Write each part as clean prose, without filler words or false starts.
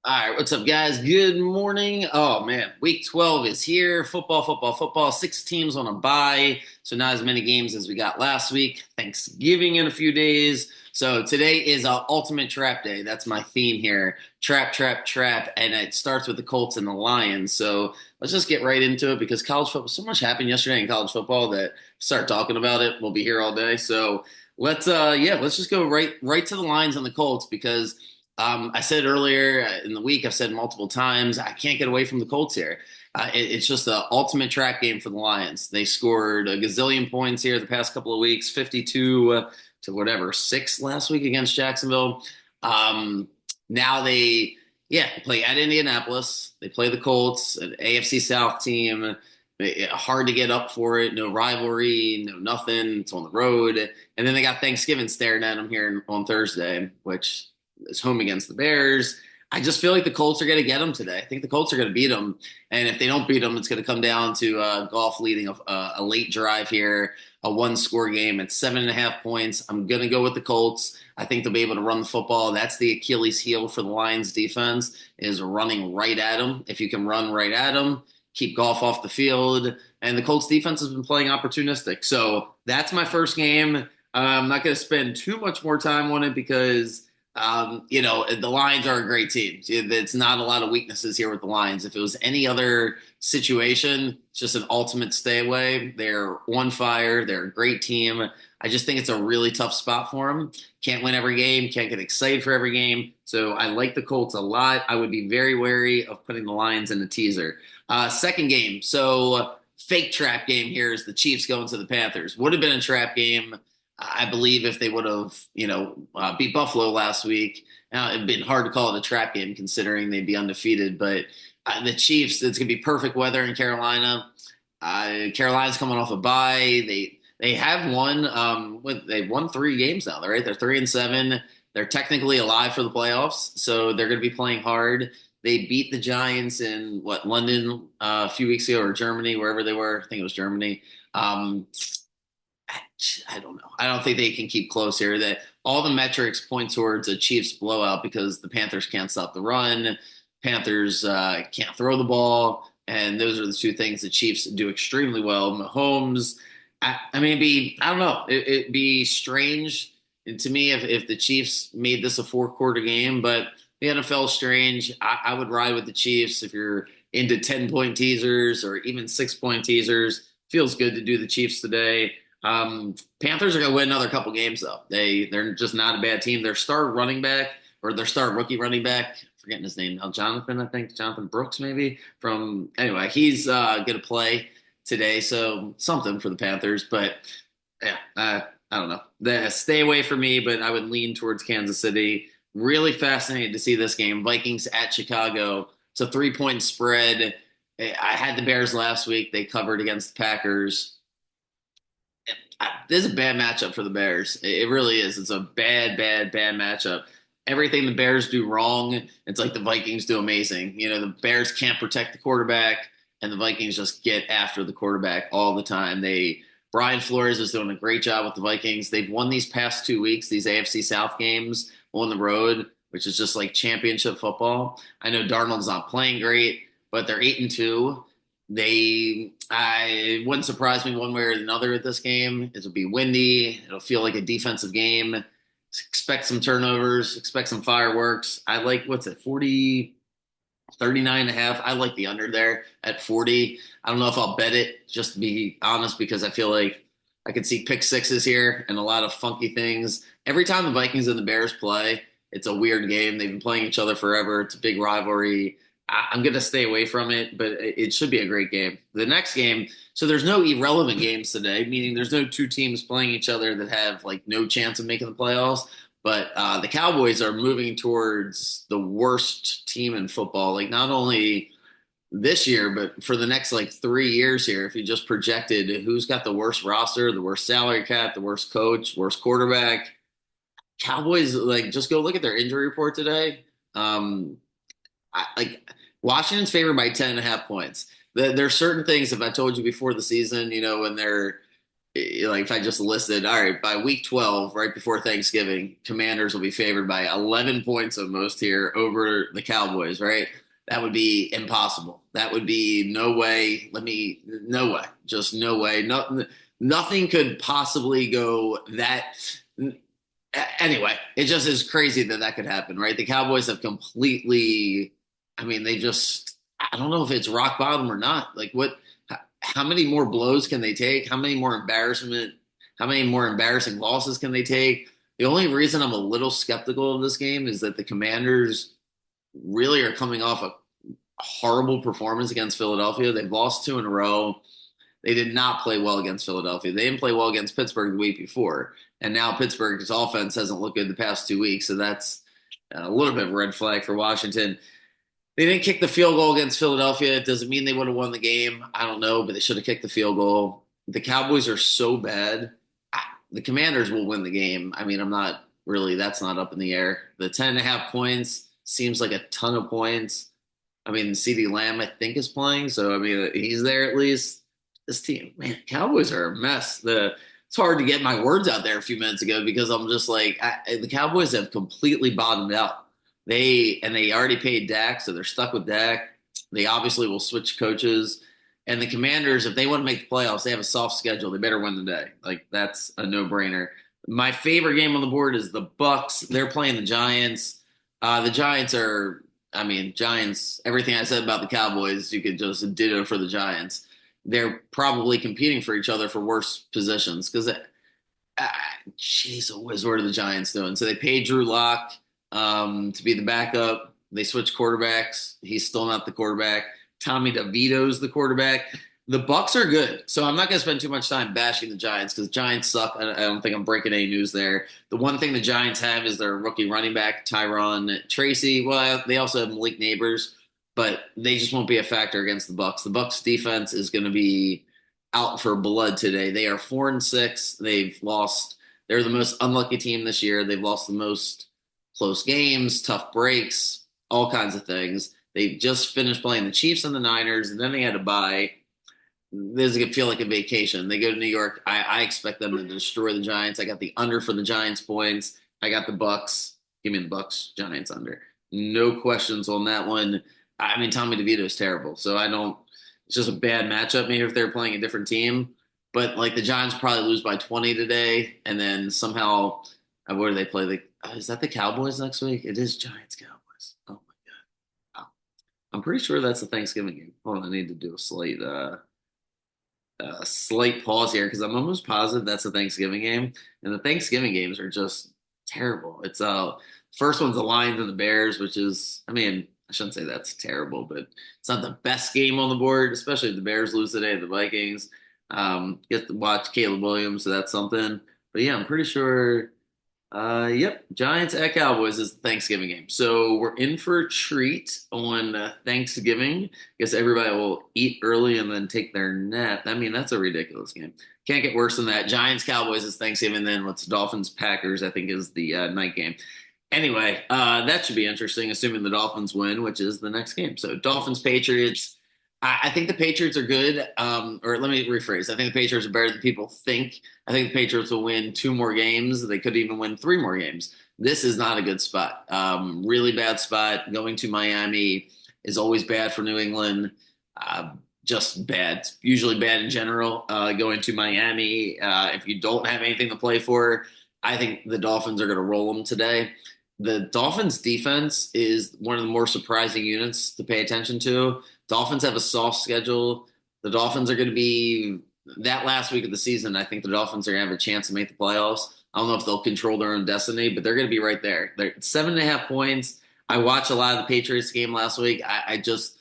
All right, what's up, guys? Good morning. Oh man, week 12 is here. Football, football, football. Six teams on a bye, so not as many games as we got last week. Thanksgiving in a few days. So today is ultimate trap day. That's my theme here. Trap, trap, trap, and it starts with the Colts and the Lions. So let's just get right into it because college football. So much happened yesterday in college football that start talking about it. We'll be here all day. So let's just go right to the Lions and the Colts because. I said earlier in the week, I've said multiple times, I can't get away from the Colts here. It's just the ultimate trap game for the Lions. They scored a gazillion points here the past couple of weeks, 52 to whatever, 6 last week against Jacksonville. Um, now they play at Indianapolis. They play the Colts, an AFC South team. Hard to get up for it. No rivalry, no nothing. It's on the road. And then they got Thanksgiving staring at them here on Thursday, which is home against the Bears. I just feel like the Colts are going to get them today. I think the Colts are going to beat them, and if they don't beat them, it's going to come down to Goff leading a late drive here, a one-score game at 7.5 points. I'm going to go with the Colts. I think they'll be able to run the football. That's the Achilles heel for the Lions defense is running right at them. If you can run right at them, keep Goff off the field. And the Colts defense has been playing opportunistic. So that's my first game. I'm not going to spend too much more time on it because the Lions are a great team. It's not a lot of weaknesses here with the Lions. If it was any other situation, it's just an ultimate stay away. They're on fire. They're a great team. I just think it's a really tough spot for them. Can't win every game. Can't get excited for every game. So I like the Colts a lot. I would be very wary of putting the Lions in a teaser. Second game. So fake trap game here is the Chiefs going to the Panthers. Would have been a trap game. I believe if they would have, beat Buffalo last week, it'd been hard to call it a trap game considering they'd be undefeated. But the Chiefs, it's going to be perfect weather in Carolina. Carolina's coming off a bye. They have won. They've won 3 games now. Right, they're 3-7. They're technically alive for the playoffs, so they're going to be playing hard. They beat the Giants in London a few weeks ago or Germany, wherever they were. I think it was Germany. Um, I don't know. I don't think they can keep close here. That all the metrics point towards a Chiefs blowout because the Panthers can't stop the run. Panthers can't throw the ball, and those are the two things the Chiefs do extremely well. Mahomes, I don't know. It'd be strange to me if the Chiefs made this a 4-quarter game, but the NFL is strange. I would ride with the Chiefs if you're into 10-point teasers or even 6-point teasers. Feels good to do the Chiefs today. Panthers are going to win another couple games though. They're just not a bad team. Their star running back or their star rookie running back, forgetting his name now, Jonathan, I think Jonathan Brooks maybe from anyway. He's going to play today, so something for the Panthers. But yeah, I don't know. Stay away from me, but I would lean towards Kansas City. Really fascinated to see this game. Vikings at Chicago. It's a 3-point spread. I had the Bears last week. They covered against the Packers. This is a bad matchup for the Bears. It really is. It's a bad, bad, bad matchup. Everything the Bears do wrong, it's like the Vikings do amazing. The Bears can't protect the quarterback, and the Vikings just get after the quarterback all the time. Brian Flores is doing a great job with the Vikings. They've won these past 2 weeks, these AFC South games on the road, which is just like championship football. I know Darnold's not playing great, but they're 8-2. I wouldn't surprise me one way or another at this game. It'll be windy. It'll feel like a defensive game. Expect some turnovers. Expect some fireworks. I like, what's it, 40, 39.5. I like the under there at 40. I don't know if I'll bet it, just to be honest, because I feel like I could see pick sixes here and a lot of funky things. Every time the Vikings and the Bears play, it's a weird game. They've been playing each other forever. It's a big rivalry. I'm going to stay away from it, but it should be a great game. The next game, so there's no irrelevant games today, meaning there's no two teams playing each other that have like no chance of making the playoffs. But the Cowboys are moving towards the worst team in football. Like not only this year, but for the next like 3 years here, if you just projected who's got the worst roster, the worst salary cap, the worst coach, worst quarterback, Cowboys, like just go look at their injury report today. Like Washington's favored by 10.5 points. There's certain things, if I told you before the season, when they're Like if I just listed, all right, by week 12, right before Thanksgiving, Commanders will be favored by 11 points at most here over the Cowboys, right? That would be impossible. That would be no way. No way. Just no way. Nothing could possibly go that. Anyway, it just is crazy that that could happen, right? The Cowboys have completely, I mean, they just, I don't know if it's rock bottom or not. Like, how many more blows can they take? How many more embarrassing losses can they take? The only reason I'm a little skeptical of this game is that the Commanders really are coming off a horrible performance against Philadelphia. They've lost two in a row. They did not play well against Philadelphia. They didn't play well against Pittsburgh the week before. And now Pittsburgh's offense hasn't looked good the past 2 weeks. So that's a little bit of a red flag for Washington. They didn't kick the field goal against Philadelphia. It doesn't mean they would have won the game. I don't know, but they should have kicked the field goal. The Cowboys are so bad. The Commanders will win the game. I mean, that's not up in the air. The 10.5 points seems like a ton of points. I mean, CeeDee Lamb, I think, is playing. So, I mean, he's there at least. This team, man, Cowboys are a mess. It's hard to get my words out there a few minutes ago because I'm just like, the Cowboys have completely bottomed out. They already paid Dak, so they're stuck with Dak. They obviously will switch coaches. And the Commanders, if they want to make the playoffs, they have a soft schedule. They better win the day. Like that's a no-brainer. My favorite game on the board is the Bucks. They're playing the Giants. The Giants are, I mean, Giants. Everything I said about the Cowboys, you could just ditto for the Giants. They're probably competing for each other for worse positions because, jeez, what are the Giants doing? So they paid Drew Lock to be the backup. They switched quarterbacks. He's still not the quarterback. Tommy DeVito's the quarterback. The Bucks are good, so I'm not going to spend too much time bashing the Giants because Giants suck. I don't think I'm breaking any news there. The one thing the Giants have is their rookie running back Tyrone Tracy. Well, they also have Malik Neighbors, but they just won't be a factor against the Bucks. The Bucks defense is going to be out for blood today. They are 4-6. They've lost. They're the most unlucky team this year. They've lost the most close games, tough breaks, all kinds of things. They just finished playing the Chiefs and the Niners, and then they had to bye. This is going to feel like a vacation. They go to New York. I expect them to destroy the Giants. I got the under for the Giants points. I got the Bucks. Give me the Bucks, Giants under. No questions on that one. I mean, Tommy DeVito is terrible, so I don't. It's just a bad matchup. Maybe if they're playing a different team, but like the Giants probably lose by 20 today, and then somehow, where do they play? Is that the Cowboys next week? It is Giants Cowboys. Oh my god, I'm pretty sure that's the Thanksgiving game. Hold on, I need to do a slight pause here because I'm almost positive that's the Thanksgiving game, and the Thanksgiving games are just terrible. It's first one's the Lions and the Bears, which is, I mean, I shouldn't say that's terrible, but it's not the best game on the board, especially if the Bears lose today to the Vikings. Get to watch Caleb Williams, so that's something. But yeah, I'm pretty sure. Yep, Giants at Cowboys is the Thanksgiving game. So we're in for a treat on Thanksgiving. I guess everybody will eat early and then take their nap. I mean, that's a ridiculous game. Can't get worse than that. Giants Cowboys is Thanksgiving. Then what's Dolphins Packers? I think is the night game. Anyway, that should be interesting, assuming the Dolphins win, which is the next game. So Dolphins Patriots. I think the Patriots are good. Or let me rephrase. I think the Patriots are better than people think. I think the Patriots will win two more games. They could even win three more games. This is not a good spot. Really bad spot. Going to Miami is always bad for New England. Just bad. Usually bad in general. Going to Miami, if you don't have anything to play for, I think the Dolphins are going to roll them today. The Dolphins defense is one of the more surprising units to pay attention to. Dolphins have a soft schedule. The Dolphins are going to be that last week of the season. I think the Dolphins are going to have a chance to make the playoffs. I don't know if they'll control their own destiny, but they're going to be right there. They're 7.5 points. I watched a lot of the Patriots game last week. I just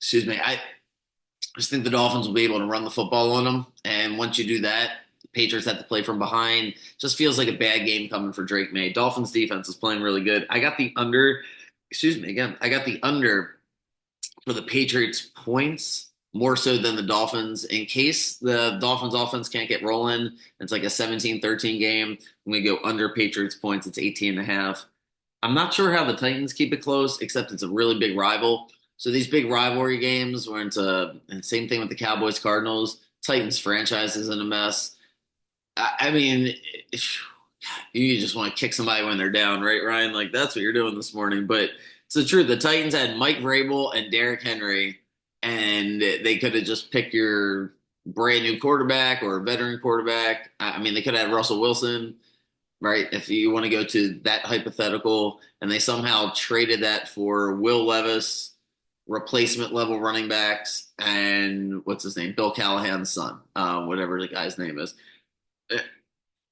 think the Dolphins will be able to run the football on them. And once you do that, the Patriots have to play from behind. Just feels like a bad game coming for Drake May. Dolphins defense is playing really good. I got the under. I got the under for the Patriots points more so than the Dolphins. In case the Dolphins offense can't get rolling, it's like a 17-13 game. When we go under Patriots points, it's 18.5. I'm not sure how the Titans keep it close, except it's a really big rival. So these big rivalry games were and same thing with the Cowboys Cardinals. Titans franchise is in a mess. I mean, you just want to kick somebody when they're down, right, Ryan? Like that's what you're doing this morning. But it's the truth. The Titans had Mike Vrabel and Derrick Henry, and they could have just picked your brand new quarterback or a veteran quarterback. I mean, they could have had Russell Wilson, right? If you want to go to that hypothetical, and they somehow traded that for Will Levis, replacement level running backs, and what's his name? Bill Callahan's son, whatever the guy's name is.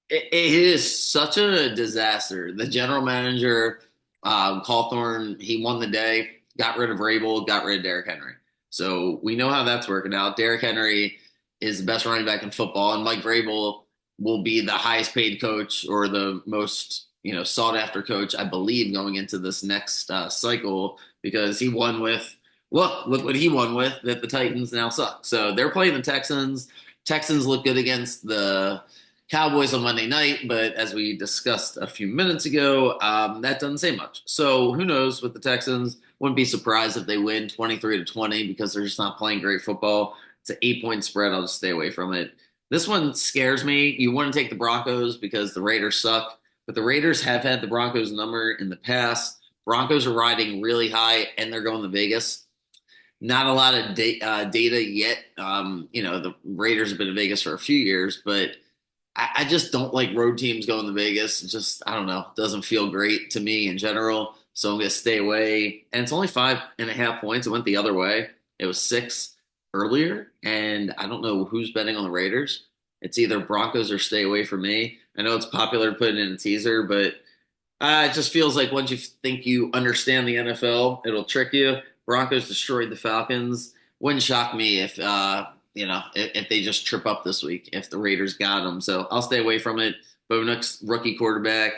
It is such a disaster. The general manager, Cawthorn, he won the day, got rid of Rabel, got rid of Derrick Henry. So we know how that's working out. Derrick Henry is the best running back in football, and Mike Vrabel will be the highest paid coach or the most sought after coach, I believe, going into this next cycle because he won with look what he won with that the Titans now suck. So they're playing the Texans. Texans look good against the Cowboys on Monday night, but as we discussed a few minutes ago, that doesn't say much. So who knows with the Texans? Wouldn't be surprised if they win 23-20 because they're just not playing great football. It's an 8-point spread. I'll just stay away from it. This one scares me. You want to take the Broncos because the Raiders suck, but the Raiders have had the Broncos number in the past. Broncos are riding really high, and they're going to Vegas. Not a lot of data yet. The Raiders have been in Vegas for a few years, but I just don't like road teams going to Vegas. It just, I don't know, doesn't feel great to me in general. So I'm going to stay away. And it's only 5.5 points. It went the other way. It was 6 earlier. And I don't know who's betting on the Raiders. It's either Broncos or stay away from me. I know it's popular to put it in a teaser, but it just feels like once you think you understand the NFL, it'll trick you. Broncos destroyed the Falcons. Wouldn't shock me if they just trip up this week, if the Raiders got them. So I'll stay away from it. Bo Nix, rookie quarterback,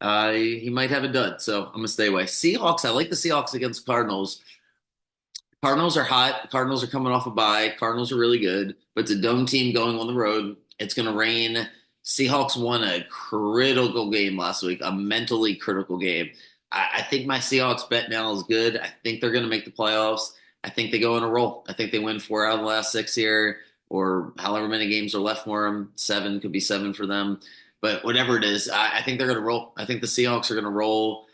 he might have a dud. So I'm going to stay away. Seahawks, I like the Seahawks against Cardinals. Cardinals are hot. Cardinals are coming off a bye. Cardinals are really good, but it's a dome team going on the road. It's going to rain. Seahawks won a critical game last week, a mentally critical game. I think my Seahawks bet now is good. I think they're going to make the playoffs. I think they go in a roll. I think they win 4 out of the last 6 here, or however many games are left for them. 7 could be 7 for them. But whatever it is, I think they're going to roll. I think the Seahawks are going to roll.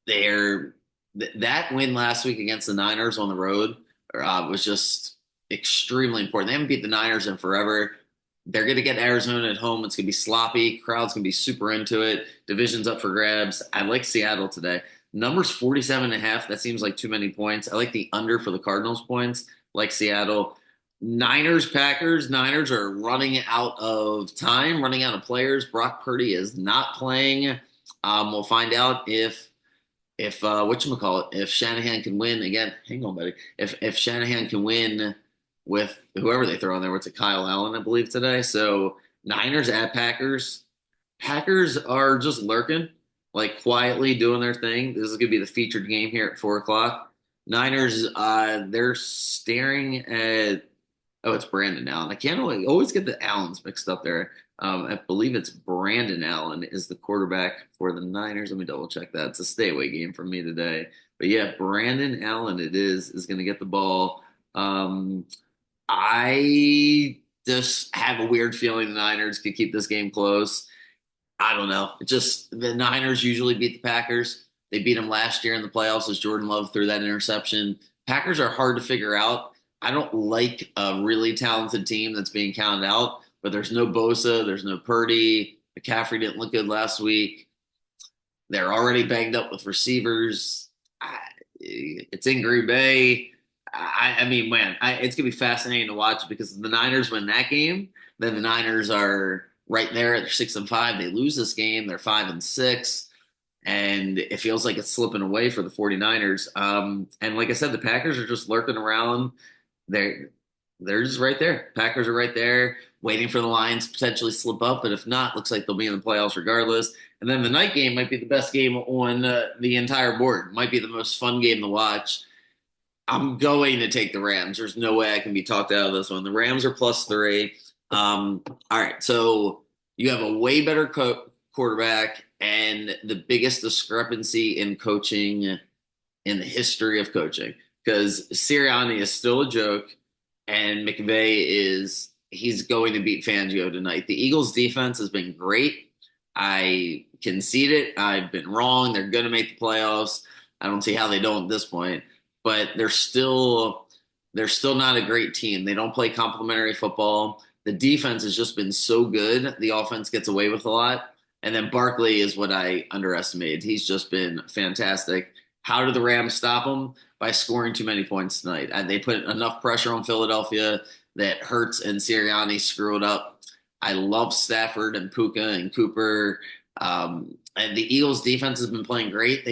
That win last week against the Niners on the road was just extremely important. They haven't beat the Niners in forever. They're going to get Arizona at home. It's going to be sloppy. Crowd's going to be super into it. Division's up for grabs. I like Seattle today. Numbers 47.5. That seems like too many points. I like the under for the Cardinals points. Like Seattle. Niners, Packers. Niners are running out of time, running out of players. Brock Purdy is not playing. We'll find out if whatchamacallit, if Shanahan can win again. Hang on, buddy. If Shanahan can win with whoever they throw in there. What's it, Kyle Allen, I believe, today. So Niners at Packers. Packers are just lurking, like quietly doing their thing. This is going to be the featured game here at 4 o'clock. Niners, they're staring at, oh, it's Brandon Allen. I can't always get the Allens mixed up there. I believe it's Brandon Allen is the quarterback for the Niners. Let me double check that. It's a stay away game for me today. But yeah, Brandon Allen is going to get the ball. I just have a weird feeling the Niners could keep this game close. I don't know. It just the Niners usually beat the Packers. They beat them last year in the playoffs as Jordan Love threw that interception. Packers are hard to figure out. I don't like a really talented team that's being counted out, but there's no Bosa, there's no Purdy. McCaffrey didn't look good last week. They're already banged up with receivers. It's in Green Bay. I mean, man, it's gonna be fascinating to watch because if the Niners win that game, then the Niners are right there. They're 6-5. They lose this game, they're 5-6, and it feels like it's slipping away for the 49ers. And like I said, the Packers are just lurking around. They're they're just right there. Packers are right there, waiting for the Lions to potentially slip up, but if not, looks like they'll be in the playoffs regardless. And then the night game might be the best game on the entire board. Might be the most fun game to watch. I'm going to take the Rams. There's no way I can be talked out of this one. The Rams are +3. All right, so you have a way better quarterback and the biggest discrepancy in coaching in the history of coaching because Sirianni is still a joke and McVay is he's going to beat Fangio tonight. The Eagles defense has been great. I concede it. I've been wrong. They're going to make the playoffs. I don't see how they don't at this point, but they're still not a great team. They don't play complementary football. The defense has just been so good. The offense gets away with a lot. And then Barkley is what I underestimated. He's just been fantastic. How did the Rams stop him? By scoring too many points tonight. And they put enough pressure on Philadelphia that Hurts and Sirianni screwed up. I love Stafford and Puka and Cooper. And the Eagles defense has been playing great.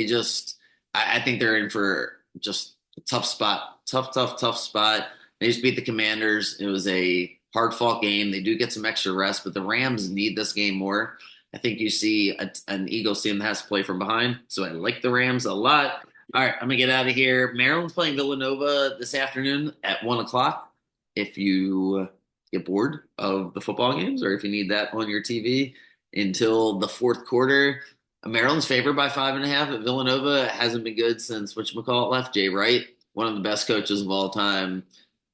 I think they're in for just a tough spot. Tough, tough, tough spot. They just beat the Commanders. It was a hard fought game. They do get some extra rest, but the Rams need this game more. I think you see an Eagles team that has to play from behind. So I like the Rams a lot. All right, I'm gonna get out of here. Maryland's playing Villanova this afternoon at 1 o'clock. If you get bored of the football games, or if you need that on your TV until the fourth quarter, Maryland's favored by 5.5. At Villanova hasn't been good since whatchamacallit left. Jay Wright, one of the best coaches of all time.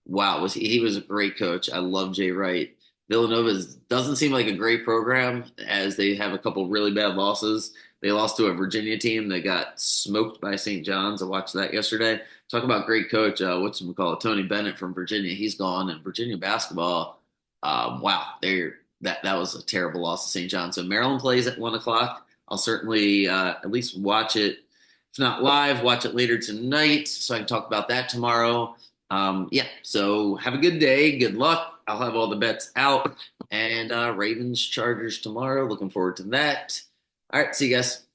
Wow, he was a great coach. I love Jay Wright. Villanova doesn't seem like a great program as they have a couple really bad losses. They lost to a Virginia team that got smoked by St. John's. I watched that yesterday. Talk about great coach. Tony Bennett from Virginia. He's gone, and Virginia basketball. Wow, that was a terrible loss to St. John's. So Maryland plays at 1 o'clock. I'll certainly at least watch it. If not live, watch it later tonight so I can talk about that tomorrow. Yeah, so have a good day. Good luck. I'll have all the bets out. And Ravens Chargers tomorrow. Looking forward to that. All right, see you guys.